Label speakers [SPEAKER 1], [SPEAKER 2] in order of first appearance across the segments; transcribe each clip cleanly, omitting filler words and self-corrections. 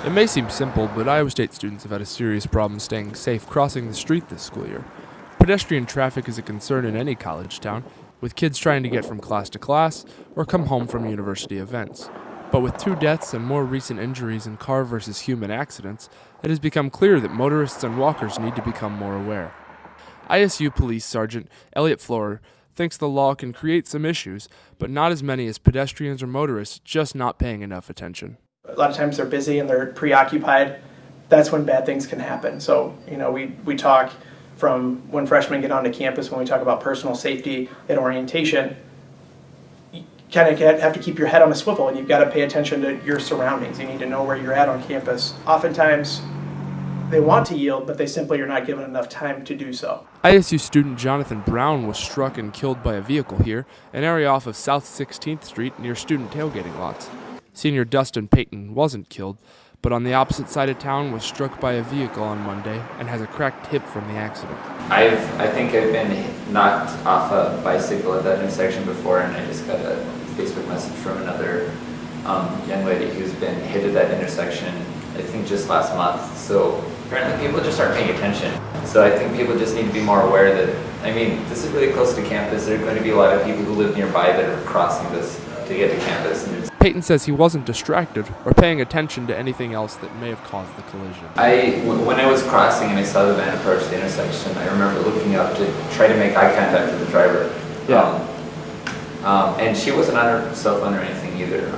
[SPEAKER 1] It may seem simple, but Iowa State students have had a serious problem staying safe crossing the street this school year. Pedestrian traffic is a concern in any college town, with kids trying to get from class to class or come home from university events. But with 2 deaths and more recent injuries in car versus human accidents, it has become clear that motorists and walkers need to become more aware. ISU Police Sergeant Elliot Florer thinks the law can create some issues, but not as many as pedestrians or motorists just not paying enough attention.
[SPEAKER 2] A lot of times they're busy and they're preoccupied. That's when bad things can happen. So, we talk from when freshmen get onto campus, when we talk about personal safety and orientation, you kind of have to keep your head on a swivel and you've got to pay attention to your surroundings. You need to know where you're at on campus. Oftentimes, they want to yield, but they simply are not given enough time to do so.
[SPEAKER 1] ISU student Jonathan Brown was struck and killed by a vehicle here, an area off of South 16th Street near student tailgating lots. Senior Dustin Payton wasn't killed, but on the opposite side of town was struck by a vehicle on Monday and has a cracked hip from the accident.
[SPEAKER 3] I think I've been knocked off a bicycle at that intersection before, and I just got a Facebook message from another young lady who's been hit at that intersection, I think just last month. So apparently people just aren't paying attention. So I think people just need to be more aware that, this is really close to campus. There are going to be a lot of people who live nearby that are crossing this to get to campus. And
[SPEAKER 1] Payton says he wasn't distracted or paying attention to anything else that may have caused the collision.
[SPEAKER 3] When I was crossing and I saw the van approach the intersection, I remember looking up to try to make eye contact with the driver. And she wasn't on her cell phone or anything either,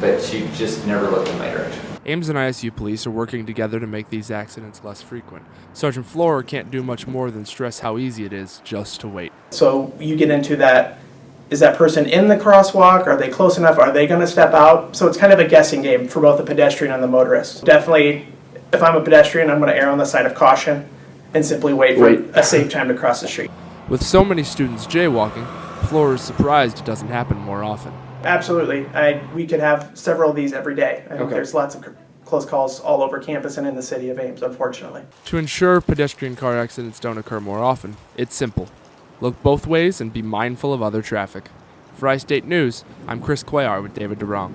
[SPEAKER 3] but she just never looked in my direction.
[SPEAKER 1] Ames and ISU police are working together to make these accidents less frequent. Sergeant Florer can't do much more than stress how easy it is just to wait.
[SPEAKER 2] So you get into that, is that person in the crosswalk? Are they close enough? Are they going to step out? So it's kind of a guessing game for both the pedestrian and the motorist. Definitely, if I'm a pedestrian, I'm going to err on the side of caution and simply wait for a safe time to cross the street.
[SPEAKER 1] With so many students jaywalking, Florer is surprised it doesn't happen more often.
[SPEAKER 2] Absolutely. We could have several of these every day. I think there's lots of close calls all over campus and in the city of Ames, unfortunately.
[SPEAKER 1] To ensure pedestrian car accidents don't occur more often, it's simple. Look both ways and be mindful of other traffic. For iState News, I'm Cuellar with David Derong.